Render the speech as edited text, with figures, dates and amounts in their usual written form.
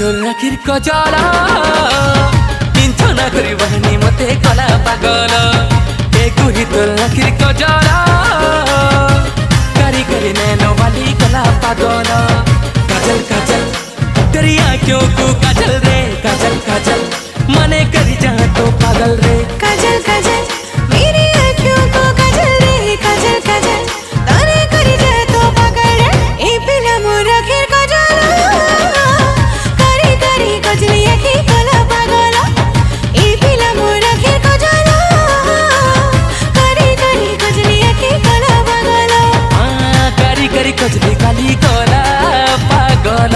তোর রাখির কজলা কিঞ্চ না করিবনি মতে কলা পাগল এ কুহি তোর রাখির কজলা करी करी नैनो वाली कला पागल काजल काजल तेरी आँखों को काजल रे काजल काजल मने करी जा तो पागल रे काजल काजल मेरी आँखों को काजल रे काजल काजल तारे करी जा तो पागल रे ए पिला मोरा खीर काजल करी करी कजली आँखी कला पागल ए पिला मोरा खीर काजल करी करी कजली आँखी कला पागल करी करी कजली काली कला पागल।